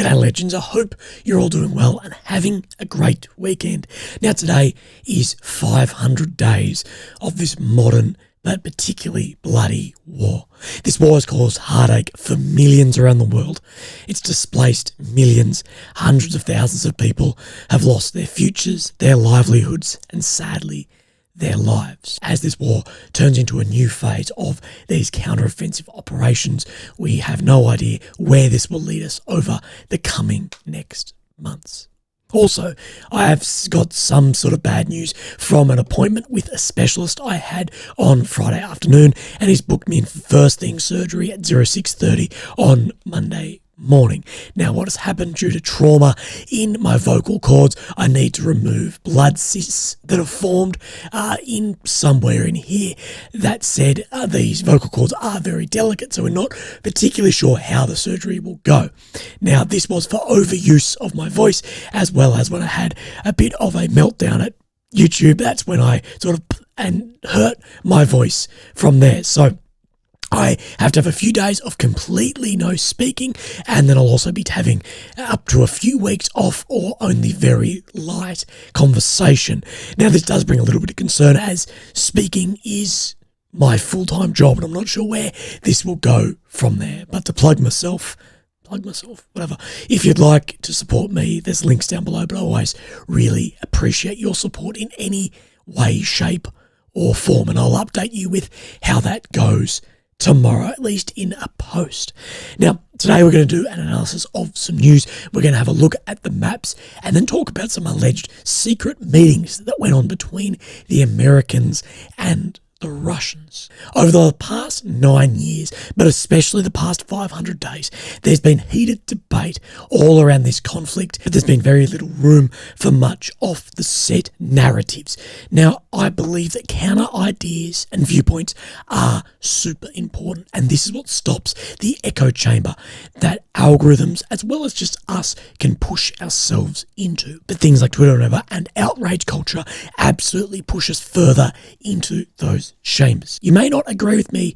G'day legends, I hope you're all doing well and having a great weekend. Now today is 500 days of this modern but particularly bloody war. This war has caused heartache for millions around the world. It's displaced millions, hundreds of thousands of people have lost their futures, their livelihoods and sadly their lives. As this war turns into a new phase of these counter-offensive operations, we have no idea where this will lead us over the coming next months. Also, I have got some sort of bad news from an appointment with a specialist I had on Friday afternoon, and he's booked me in for first thing surgery at 06:30 on Monday morning. Now, what has happened due to trauma in my vocal cords, I need to remove blood cysts that have formed in somewhere in here. That said, these vocal cords are very delicate, so we're not particularly sure how the surgery will go. Now, this was for overuse of my voice, as well as when I had a bit of a meltdown at YouTube. That's when I sort of hurt my voice from there. So I have to have a few days of completely no speaking, and then I'll also be having up to a few weeks off or only very light conversation. Now, this does bring a little bit of concern as speaking is my full-time job, and I'm not sure where this will go from there. But to plug myself, whatever. If you'd like to support me, there's links down below, but I always really appreciate your support in any way, shape or form, and I'll update you with how that goes tomorrow, at least in a post. Now, today we're going to do an analysis of some news. We're going to have a look at the maps and then talk about some alleged secret meetings that went on between the Americans and the Russians. Over the past 9 years, but especially the past 500 days, there's been heated debate all around this conflict, but there's been very little room for much off the set narratives. Now, I believe that counter ideas and viewpoints are super important, and this is what stops the echo chamber that algorithms, as well as just us, can push ourselves into. But things like Twitter and outrage culture absolutely push us further into those chambers. You may not agree with me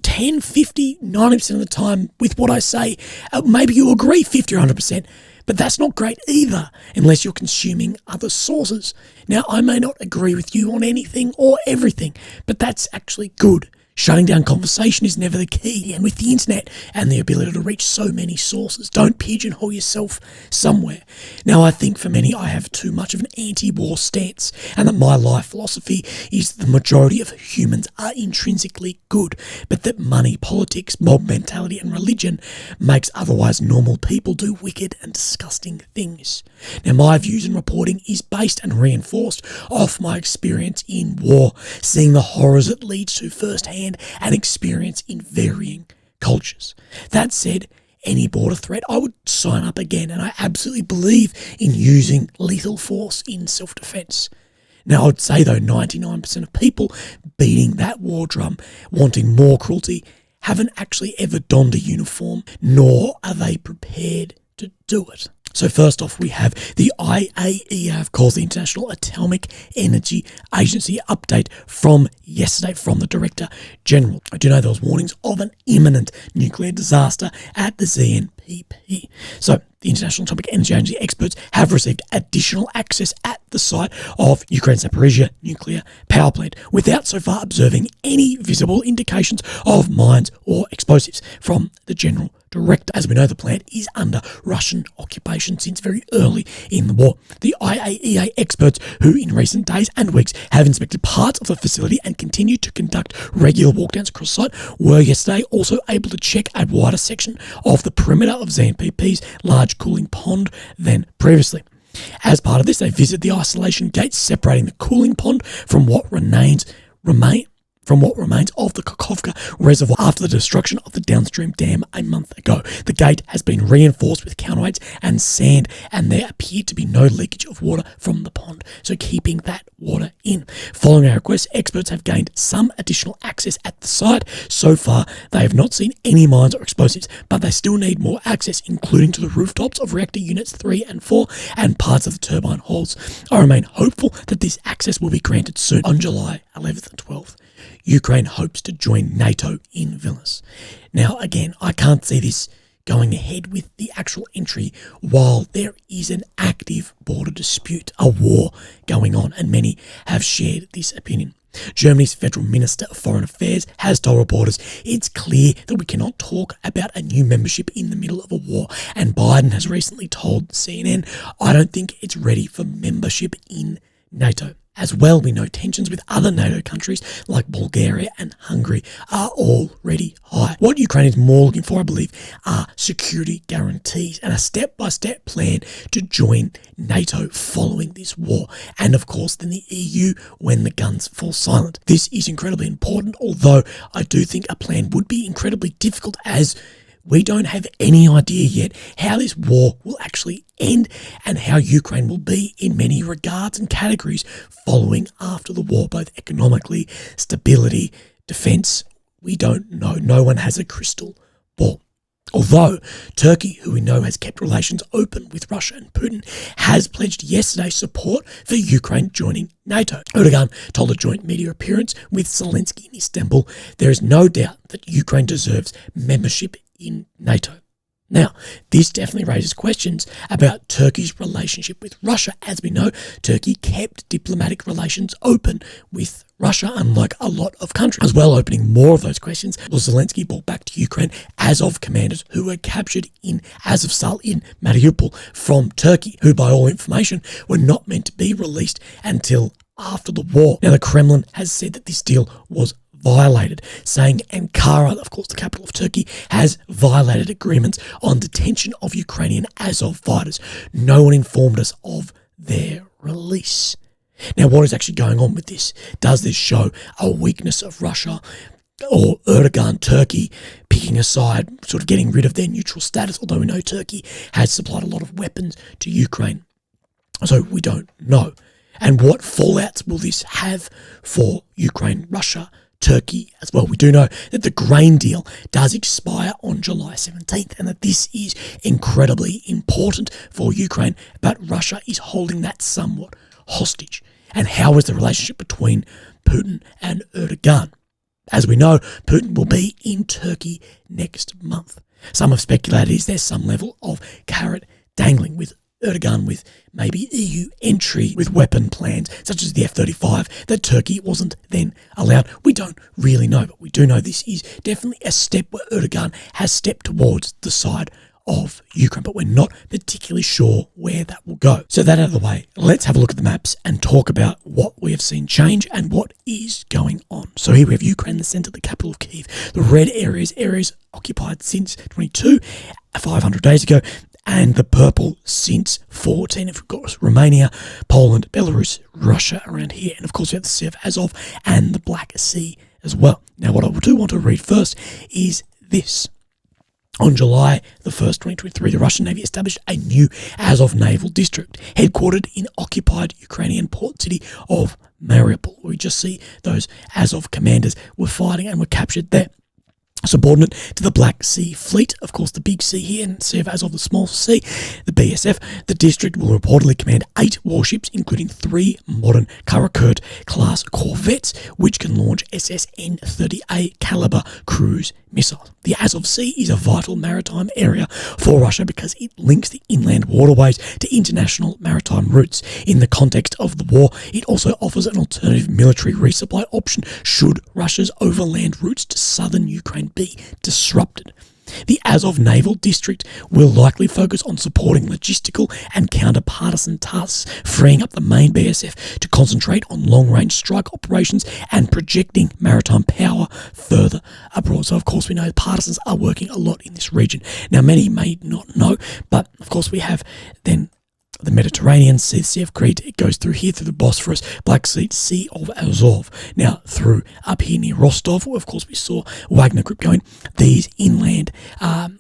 10, 50, 90% of the time with what I say. Maybe you agree 50 or 100%, but that's not great either unless you're consuming other sources. Now, I may not agree with you on anything or everything, but that's actually good. Shutting down conversation is never the key, and with the internet and the ability to reach so many sources, don't pigeonhole yourself somewhere. Now, I think for many I have too much of an anti-war stance, and that my life philosophy is the majority of humans are intrinsically good, but that money, politics, mob mentality and religion makes otherwise normal people do wicked and disgusting things. Now, my views and reporting is based and reinforced off my experience in war, seeing the horrors it leads to firsthand and experience in varying cultures. That said, any border threat, I would sign up again, and I absolutely believe in using lethal force in self-defense. Now, I would say, though, 99% of people beating that war drum, wanting more cruelty, haven't actually ever donned a uniform, nor are they prepared to do it. So first off, we have the IAEA, of course, the International Atomic Energy Agency update from yesterday from the Director General. I do know there was warnings of an imminent nuclear disaster at the ZNPP. So the International Atomic Energy Agency experts have received additional access at the site of Ukraine's Zaporizhzhia nuclear power plant without so far observing any visible indications of mines or explosives from the General Director. As we know, the plant is under Russian occupation since very early in the war. The IAEA experts, who in recent days and weeks have inspected parts of the facility and continue to conduct regular walkdowns across site, were yesterday also able to check a wider section of the perimeter of ZNPP's large cooling pond than previously. As part of this, they visited the isolation gates separating the cooling pond from what remains of the Kakhovka reservoir after the destruction of the downstream dam a month ago. The gate has been reinforced with counterweights and sand, and there appeared to be no leakage of water from the pond, so keeping that water in. Following our request, experts have gained some additional access at the site. So far, they have not seen any mines or explosives, but they still need more access, including to the rooftops of reactor units 3 and 4 and parts of the turbine halls. I remain hopeful that this access will be granted soon. On July 11th and 12th, Ukraine hopes to join NATO in Vilnius. Now, again, I can't see this going ahead with the actual entry while there is an active border dispute, a war going on, and many have shared this opinion. Germany's Federal Minister of Foreign Affairs has told reporters it's clear that we cannot talk about a new membership in the middle of a war, and Biden has recently told CNN, I don't think it's ready for membership in NATO. As well, we know tensions with other NATO countries like Bulgaria and Hungary are already high. What Ukraine is more looking for, I believe, are security guarantees and a step-by-step plan to join NATO following this war. And of course, then the EU when the guns fall silent. This is incredibly important, although I do think a plan would be incredibly difficult as we don't have any idea yet how this war will actually end and how Ukraine will be in many regards and categories following after the war, both economically, stability, defence. We don't know. No one has a crystal ball. Although Turkey, who we know has kept relations open with Russia and Putin, has pledged yesterday support for Ukraine joining NATO. Erdogan told a joint media appearance with Zelensky in Istanbul, there is no doubt that Ukraine deserves membership in NATO. Now, this definitely raises questions about Turkey's relationship with Russia. As we know, Turkey kept diplomatic relations open with Russia, unlike a lot of countries. As well, opening more of those questions was Zelensky brought back to Ukraine Azov commanders who were captured in Azovstal in Mariupol from Turkey, who by all information were not meant to be released until after the war. Now, the Kremlin has said that this deal was violated, saying Ankara, of course the capital of Turkey, has violated agreements on detention of Ukrainian Azov fighters. No one informed us of their release. Now, what is actually going on with this? Does this show a weakness of Russia or Erdogan, Turkey, picking a side, sort of getting rid of their neutral status, although we know Turkey has supplied a lot of weapons to Ukraine? So we don't know. And what fallouts will this have for Ukraine, Russia, Turkey as well? We do know that the grain deal does expire on July 17th and that this is incredibly important for Ukraine, but Russia is holding that somewhat hostage. And how is the relationship between Putin and Erdogan? As we know, Putin will be in Turkey next month. Some have speculated is there some level of carrot dangling with Erdogan with maybe EU entry with weapon plans such as the F-35 that Turkey wasn't then allowed. We don't really know, but we do know this is definitely a step where Erdogan has stepped towards the side of Ukraine, but we're not particularly sure where that will go. So that out of the way, let's have a look at the maps and talk about what we have seen change and what is going on. So here we have Ukraine, the centre, the capital of Kyiv. The red areas occupied since 22, 500 days ago, and the purple since 14. If we've got Romania, Poland, Belarus, Russia around here, and of course we have the Sea of Azov and the Black Sea as well. Now what I do want to read first is this. On July the 1st, 2023, the Russian Navy established a new Azov naval district, headquartered in occupied Ukrainian port city of Mariupol. We just see those Azov commanders were fighting and were captured there. Subordinate to the Black Sea Fleet, of course the big sea here, and Sea of Azov, the small sea, the BSF, the district will reportedly command 8 warships, including 3 modern Karakurt class corvettes, which can launch SSN-30A caliber cruise missiles. The Azov Sea is a vital maritime area for Russia because it links the inland waterways to international maritime routes. In the context of the war, it also offers an alternative military resupply option should Russia's overland routes to southern Ukraine be disrupted. The Azov Naval District will likely focus on supporting logistical and counter-partisan tasks, freeing up the main BSF to concentrate on long-range strike operations and projecting maritime power further abroad. So, of course, we know the partisans are working a lot in this region. Now, many may not know, but, of course, we have then the Mediterranean Sea, the Sea of Crete. It goes through here, through the Bosphorus, Black Sea, Sea of Azov. Now, through up here near Rostov, of course, we saw Wagner Group going. These inland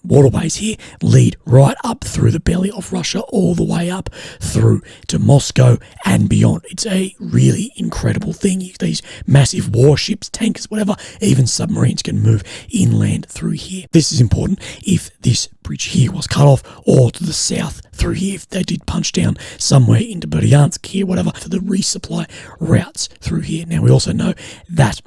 waterways here lead right up through the belly of Russia, all the way up through to Moscow and beyond. It's a really incredible thing. These massive warships, tankers, whatever, even submarines can move inland through here. This is important if this bridge here was cut off, or to the south through here if they did punch down somewhere into Berdyansk here, whatever, for the resupply routes through here. Now we also know that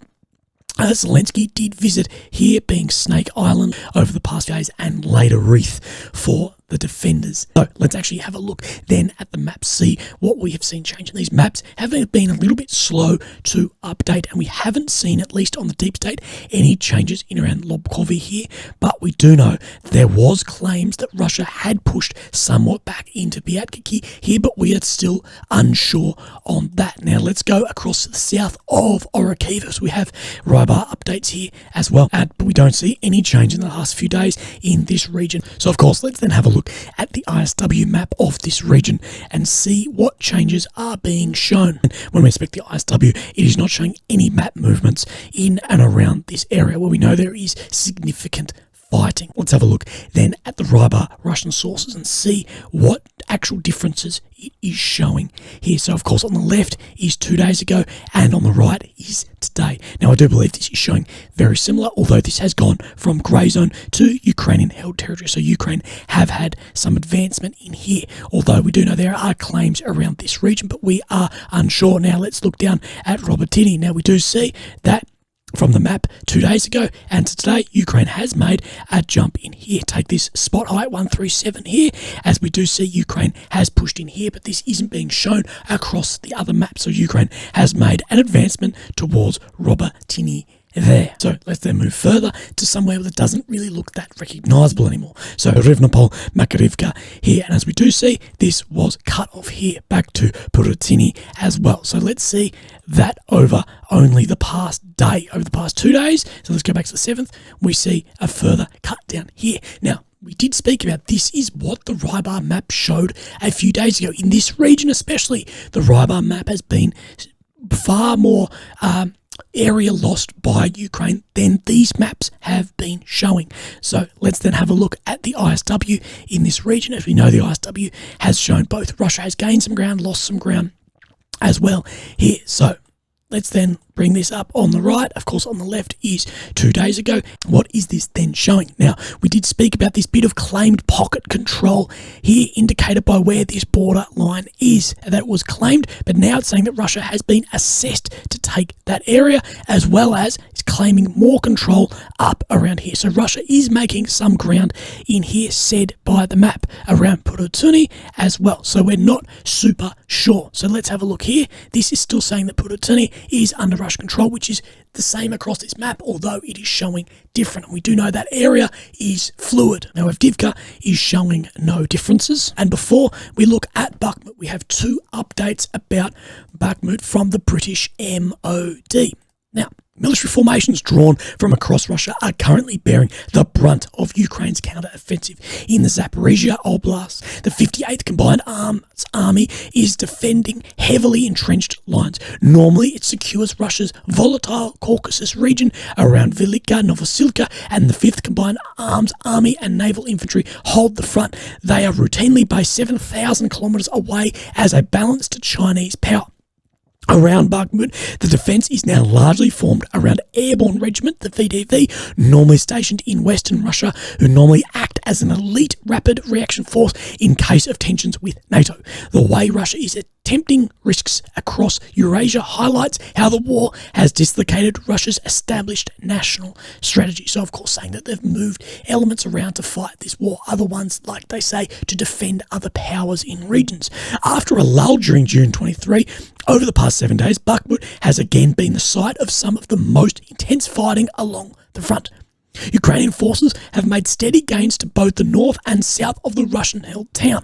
Zelensky did visit here, being Snake Island, over the past days, and later Reith for the defenders. So let's actually have a look then at the maps, see what we have seen change. These maps have been a little bit slow to update, and we haven't seen, at least on the deep state, any changes in around Lobkovy here, but we do know there was claims that Russia had pushed somewhat back into Byatkiki here, but we are still unsure on that. Now let's go across to the south of Orokiva. So we have Rybar updates here as well, but we don't see any change in the last few days in this region. So of course, let's then have a look at the ISW map of this region and see what changes are being shown. When we inspect the ISW, it is not showing any map movements in and around this area where we know there is significant fighting. Let's have a look then at the Rybar Russian sources and see what actual differences it is showing here. So of course on the left is 2 days ago and on the right is today. Now I do believe this is showing very similar, although this has gone from grey zone to Ukrainian held territory. So Ukraine have had some advancement in here, although we do know there are claims around this region, but we are unsure. Now let's look down at Robertini. Now we do see that from the map 2 days ago and to today, Ukraine has made a jump in here. Take this spot height 137 here, as we do see Ukraine has pushed in here, but this isn't being shown across the other maps. So Ukraine has made an advancement towards Robertini there. So let's then move further to somewhere that doesn't really look that recognisable anymore. So Rivnopol, Makarivka here, and as we do see, this was cut off here back to Purutini as well. So let's see that over only the past day, over the past 2 days. So let's go back to the 7th. We see a further cut down here. Now, we did speak about this is what the Rybar map showed a few days ago. In this region especially, the Rybar map has been far more area lost by Ukraine than these maps have been showing. So let's then have a look at the ISW in this region. As we know, the ISW has shown both Russia has gained some ground, lost some ground as well here. So let's then bring this up on the right. Of course, on the left is 2 days ago. What is this then showing? Now, we did speak about this bit of claimed pocket control here, indicated by where this border line is. That was claimed, but now it's saying that Russia has been assessed to take that area, as well as is claiming more control up around here. So Russia is making some ground in here, said by the map, around Purutuni as well. So we're not super sure. So let's have a look here. This is still saying that Purutuni is under Russian control, which is the same across this map, although it is showing different. We do know that area is fluid. Now, Avdiivka is showing no differences. And before we look at Bakhmut, we have 2 updates about Bakhmut from the British MOD. Now, military formations drawn from across Russia are currently bearing the brunt of Ukraine's counter-offensive. In the Zaporizhia Oblast, the 58th Combined Arms Army is defending heavily entrenched lines. Normally, it secures Russia's volatile Caucasus region around Velika, Novosilka, and the 5th Combined Arms Army and Naval Infantry hold the front. They are routinely based 7,000 kilometres away as a balance to Chinese power. Around Bakhmut, the defence is now largely formed around Airborne Regiment, the VDV, normally stationed in Western Russia, who normally act as an elite rapid reaction force in case of tensions with NATO. The way Russia is attempting risks across Eurasia highlights how the war has dislocated Russia's established national strategy. So, of course, saying that they've moved elements around to fight this war. Other ones, like they say, to defend other powers in regions. After a lull during June 23, over the past 7 days, Bakhmut has again been the site of some of the most intense fighting along the front. Ukrainian forces have made steady gains to both the north and south of the Russian-held town.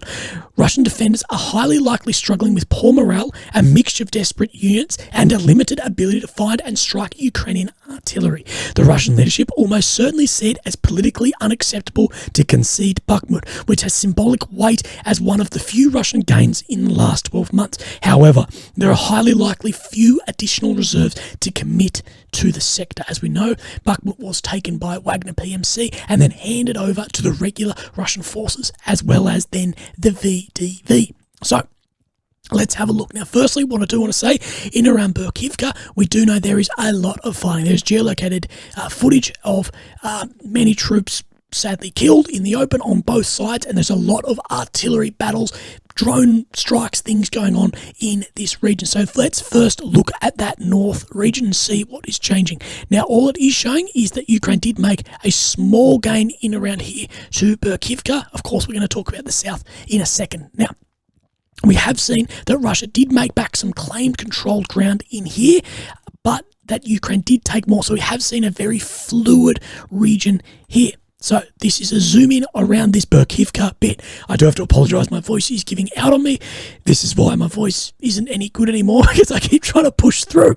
Russian defenders are highly likely struggling with poor morale, a mixture of desperate units, and a limited ability to find and strike Ukrainian artillery. The Russian leadership almost certainly see it as politically unacceptable to concede Bakhmut, which has symbolic weight as one of the few Russian gains in the last 12 months. However, there are highly likely few additional reserves to commit to the sector. As we know, Bakhmut was taken by Wagner PMC and then handed over to the regular Russian forces, as well as then the VDV. So, let's have a look. Now, firstly, what I do want to say, in around Berkivka, we do know there is a lot of fighting. There's geolocated footage of many troops sadly killed in the open on both sides, and there's a lot of artillery battles, drone strikes, things going on in this region. So let's first look at that north region and see what is changing. Now, all it is showing is that Ukraine did make a small gain in around here to Berkivka. Of course, we're going to talk about the south in a second. Now, we have seen that Russia did make back some claimed controlled ground in here, but that Ukraine did take more. So we have seen a very fluid region here. So this is a zoom in around this Berkivka bit. I do have to apologise, my voice is giving out on me. This is why my voice isn't any good anymore, because I keep trying to push through.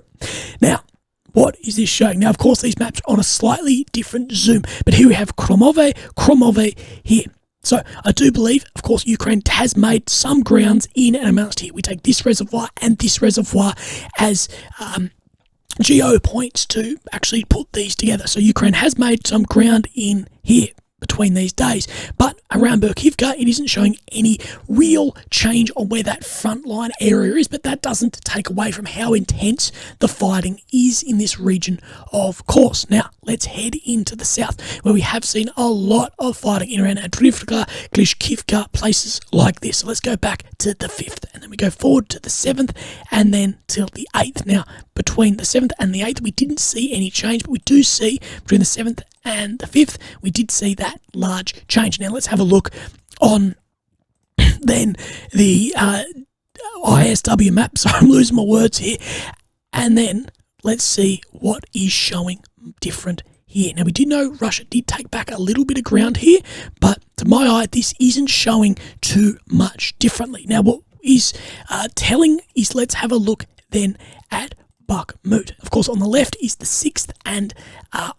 Now, what is this showing? Now, of course, these maps are on a slightly different zoom, but here we have Kromove here. So I do believe, of course, Ukraine has made some grounds in and amongst here. We take this reservoir and this reservoir as geo points to actually put these together. So Ukraine has made some ground in here between these days, but around Berkivka it isn't showing any real change on where that frontline area is, but that doesn't take away from how intense the fighting is in this region, of course. Now let's head into the south, where we have seen a lot of fighting in around Adrivka, Glishkivka, places like this. So let's go back to the 5th, and then we go forward to the 7th, and then till the 8th. Now, between the 7th and the 8th, we didn't see any change, but we do see between the 7th and the 5th, we did see that large change. Now let's have a look on then the ISW map. So I'm losing my words here. And then let's see what is showing different here. Now, we did know Russia did take back a little bit of ground here, but to my eye, this isn't showing too much differently. Now, what is telling is, let's have a look then at Bakhmut. Of course, on the left is the 6th, and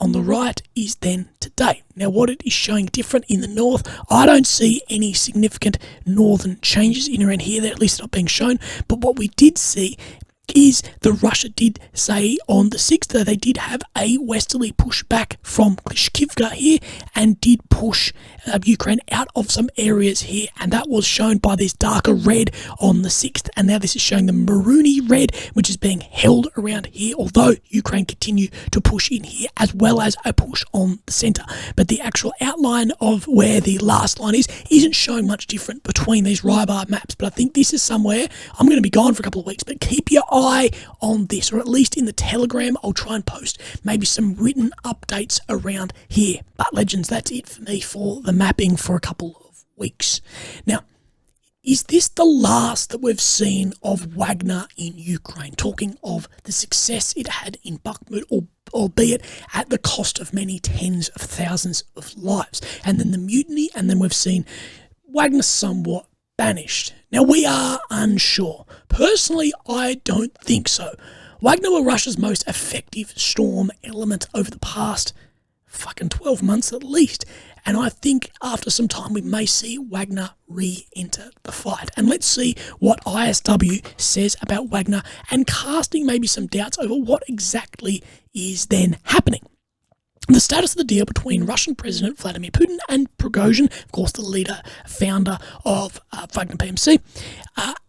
on the right is then today. Now, what it is showing different in the north, I don't see any significant northern changes in around here. They're at least not being shown. But what we did see is that Russia did say on the 6th that they did have a westerly push back from Klishkivka here, and did push Ukraine out of some areas here, and that was shown by this darker red on the 6th, and now this is showing the maroony red, which is being held around here, although Ukraine continue to push in here, as well as a push on the centre. But the actual outline of where the last line is isn't showing much different between these Rybar maps, but I think this is somewhere, I'm going to be gone for a couple of weeks, but keep your eye on this, or at least in the Telegram I'll try and post maybe some written updates around here. But legends, that's it for me for the mapping for a couple of weeks. Now, is this the last that we've seen of Wagner in Ukraine? Talking of the success it had in Bakhmut, albeit at the cost of many tens of thousands of lives, and then the mutiny, and then we've seen Wagner somewhat banished. Now, we are unsure. Personally, I don't think so. Wagner were Russia's most effective storm element over the past fucking 12 months at least, and I think after some time we may see Wagner re-enter the fight. And let's see what ISW says about Wagner, and casting maybe some doubts over what exactly is then happening. The status of the deal between Russian President Vladimir Putin and Prigozhin, of course the leader, founder of Wagner PMC,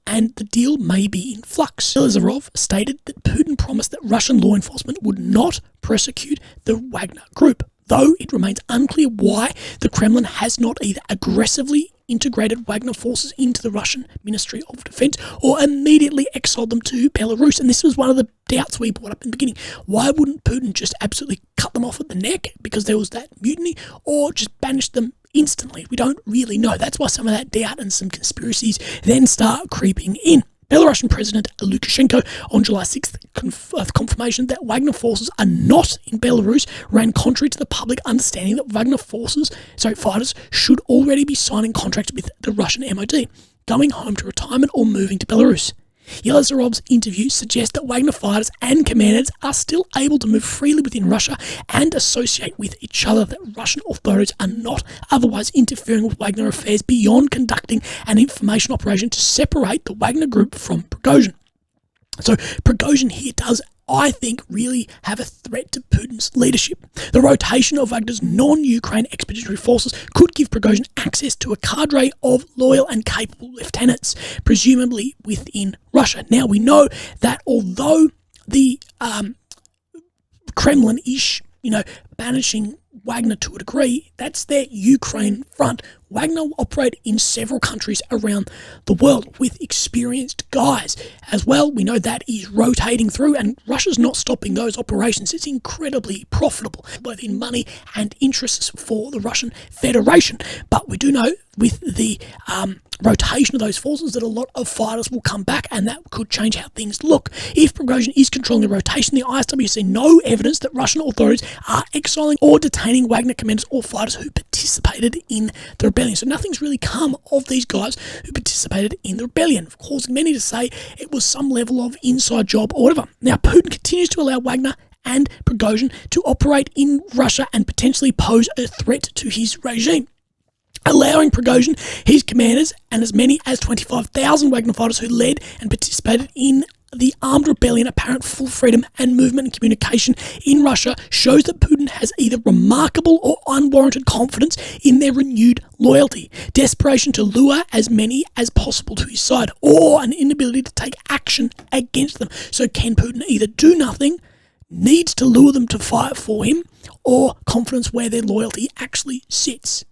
and the deal may be in flux. Lazarov stated that Putin promised that Russian law enforcement would not prosecute the Wagner Group, though it remains unclear why the Kremlin has not either aggressively integrated Wagner forces into the Russian Ministry of Defense or immediately exiled them to Belarus. And this was one of the doubts we brought up in the beginning. Why wouldn't Putin just absolutely cut them off at the neck because there was that mutiny, or just banish them instantly? We don't really know. That's why some of that doubt and some conspiracies then start creeping in. Belarusian President Lukashenko on July 6th confirmation that Wagner forces are not in Belarus ran contrary to the public understanding that Wagner fighters should already be signing contracts with the Russian MOD, going home to retirement or moving to Belarus. Yelazarov's interview suggests that Wagner fighters and commanders are still able to move freely within Russia and associate with each other, that Russian authorities are not otherwise interfering with Wagner affairs beyond conducting an information operation to separate the Wagner Group from Prigozhin. So Prigozhin here does, I think, really have a threat to Putin's leadership. The rotation of Wagner's non-Ukraine expeditionary forces could give Prigozhin access to a cadre of loyal and capable lieutenants, presumably within Russia. Now, we know that although the Kremlin is, banishing Wagner to a degree, that's their Ukraine front. Wagner will operate in several countries around the world with experienced guys. As well, we know that is rotating through, and Russia's not stopping those operations. It's incredibly profitable, both in money and interests for the Russian Federation. But we do know with the rotation of those forces that a lot of fighters will come back, and that could change how things look. If Prigozhin is controlling the rotation, the ISW see no evidence that Russian authorities are exiling or detaining Wagner commanders or fighters who participated in the rebellion. So nothing's really come of these guys who participated in the rebellion, causing many to say it was some level of inside job or whatever. Now, Putin continues to allow Wagner and Prigozhin to operate in Russia and potentially pose a threat to his regime, allowing Prigozhin, his commanders, and as many as 25,000 Wagner fighters who led and participated in the armed rebellion apparent full freedom and movement and communication in Russia shows that Putin has either remarkable or unwarranted confidence in their renewed loyalty, desperation to lure as many as possible to his side, or an inability to take action against them. So can Putin either do nothing, needs to lure them to fight for him, or confidence where their loyalty actually sits?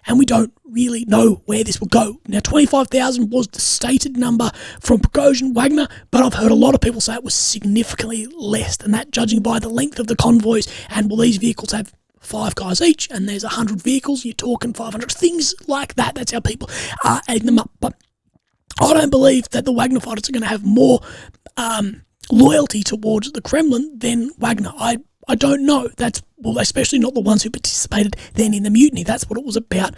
And we don't really know where this will go. Now, 25,000 was the stated number from Prigozhin, Wagner, but I've heard a lot of people say it was significantly less than that, judging by the length of the convoys. And will these vehicles have 5 guys each, and there's 100 vehicles, you're talking 500, things like that. That's how people are adding them up. But I don't believe that the Wagner fighters are going to have more loyalty towards the Kremlin than Wagner. I don't know. Well, especially not the ones who participated then in the mutiny. That's what it was about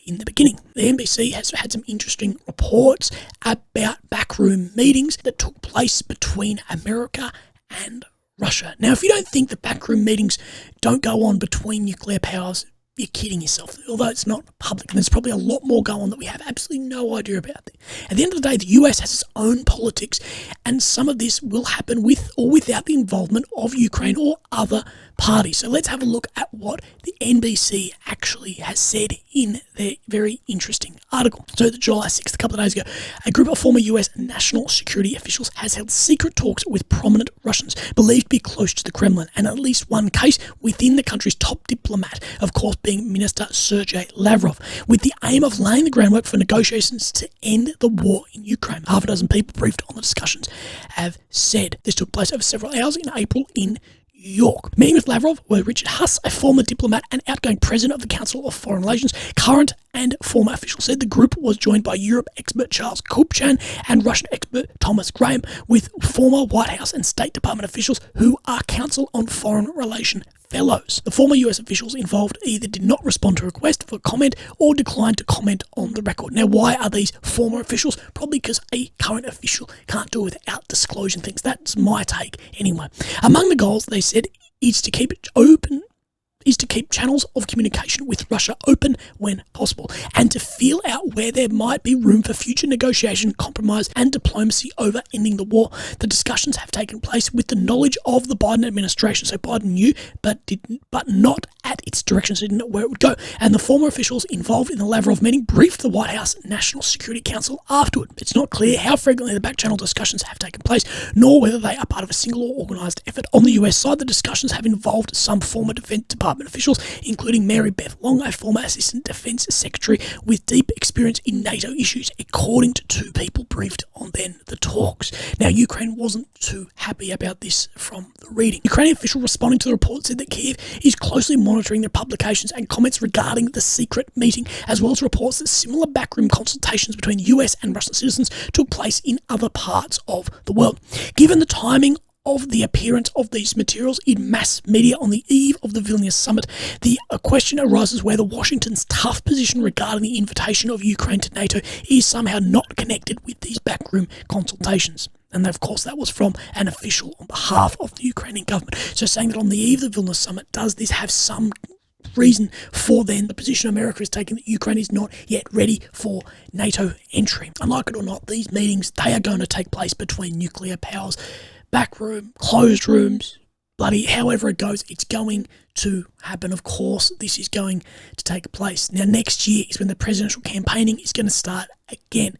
in the beginning. The NBC has had some interesting reports about backroom meetings that took place between America and Russia. Now, if you don't think that backroom meetings don't go on between nuclear powers, you're kidding yourself. Although it's not public, and there's probably a lot more going on that we have absolutely no idea about. At the end of the day, the US has its own politics, and some of this will happen with or without the involvement of Ukraine or other parties. So let's have a look at what the NBC actually has said in their very interesting article. So July 6th, a couple of days ago, a group of former US national security officials has held secret talks with prominent Russians believed to be close to the Kremlin, and at least one case within the country's top diplomat, of course being Minister Sergei Lavrov, with the aim of laying the groundwork for negotiations to end the war in Ukraine. Half a dozen people briefed on the discussions have said. This took place over several hours in April in New York. Meeting with Lavrov were Richard Huss, a former diplomat and outgoing president of the Council of Foreign Relations. Current and former officials said the group was joined by Europe expert Charles Kupchan and Russian expert Thomas Graham, with former White House and State Department officials who are Council on Foreign Relations fellows. The former US officials involved either did not respond to a request for comment or declined to comment on the record. Now, why are these former officials? Probably because a current official can't do it without disclosing things. That's my take anyway. Among the goals, they said, is to keep channels of communication with Russia open when possible, and to feel out where there might be room for future negotiation, compromise, and diplomacy over ending the war. The discussions have taken place with the knowledge of the Biden administration, so Biden knew, but not at its direction, so didn't know where it would go. And the former officials involved in the Lavrov meeting briefed the White House National Security Council afterward. It's not clear how frequently the back-channel discussions have taken place, nor whether they are part of a single or organised effort. On the US side, the discussions have involved some former Defense Department officials, including Mary Beth Long, a former Assistant Defense Secretary with deep experience in NATO issues, according to 2 people briefed on then the talks. Now, Ukraine wasn't too happy about this from the reading. Ukrainian official responding to the report said that Kiev is closely monitoring the publications and comments regarding the secret meeting, as well as reports that similar backroom consultations between US and Russian citizens took place in other parts of the world. Given the timing of the appearance of these materials in mass media on the eve of the Vilnius summit, the question arises whether Washington's tough position regarding the invitation of Ukraine to NATO is somehow not connected with these backroom consultations. And of course, that was from an official on behalf of the Ukrainian government. So saying that on the eve of the Vilnius summit, does this have some reason for then the position America is taking that Ukraine is not yet ready for NATO entry? And like it or not, these meetings, they are going to take place between nuclear powers. Backroom, closed rooms, bloody however it goes, it's going to happen. Of course, this is going to take place. Now, next year is when the presidential campaigning is going to start again.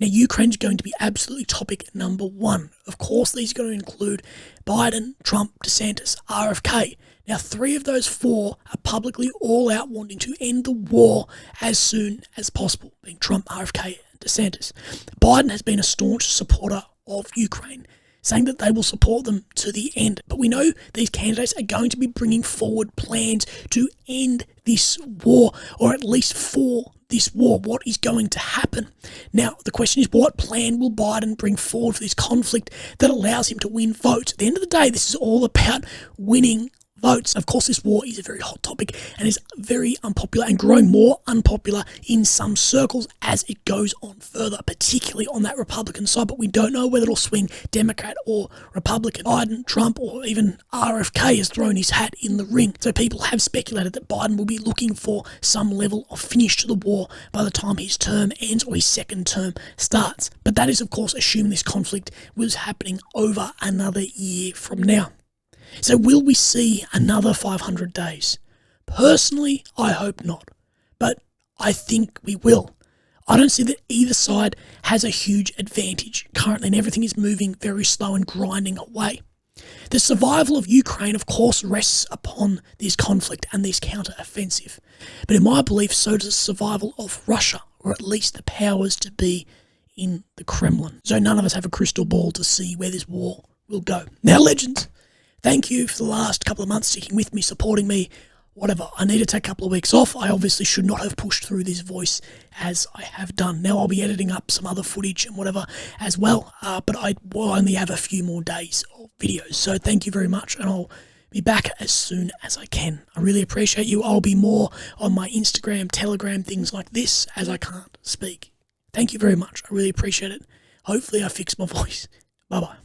Now, Ukraine's going to be absolutely topic number 1. Of course, these are going to include Biden, Trump, DeSantis, RFK. Now, 3 of those 4 are publicly all out wanting to end the war as soon as possible, being Trump, RFK, and DeSantis. Biden has been a staunch supporter of Ukraine, saying that they will support them to the end. But we know these candidates are going to be bringing forward plans to end this war, or at least for this war. What is going to happen? Now, the question is, what plan will Biden bring forward for this conflict that allows him to win votes? At the end of the day, this is all about winning votes. Of course, this war is a very hot topic and is very unpopular and growing more unpopular in some circles as it goes on further, particularly on that Republican side. But we don't know whether it'll swing Democrat or Republican. Biden, Trump, or even RFK has thrown his hat in the ring. So people have speculated that Biden will be looking for some level of finish to the war by the time his term ends or his second term starts. But that is, of course, assuming this conflict was happening over another year from now. So will we see another 500 days? Personally, I hope not. But I think we will. I don't see that either side has a huge advantage currently, and everything is moving very slow and grinding away. The survival of Ukraine, of course, rests upon this conflict and this counter-offensive. But in my belief, so does the survival of Russia, or at least the powers to be in the Kremlin. So none of us have a crystal ball to see where this war will go. Now, legends, thank you for the last couple of months sticking with me, supporting me, whatever. I need to take a couple of weeks off. I obviously should not have pushed through this voice as I have done. Now I'll be editing up some other footage and whatever as well, but I will only have a few more days of videos. So thank you very much, and I'll be back as soon as I can. I really appreciate you. I'll be more on my Instagram, Telegram, things like this, as I can't speak. Thank you very much. I really appreciate it. Hopefully I fix my voice. Bye-bye.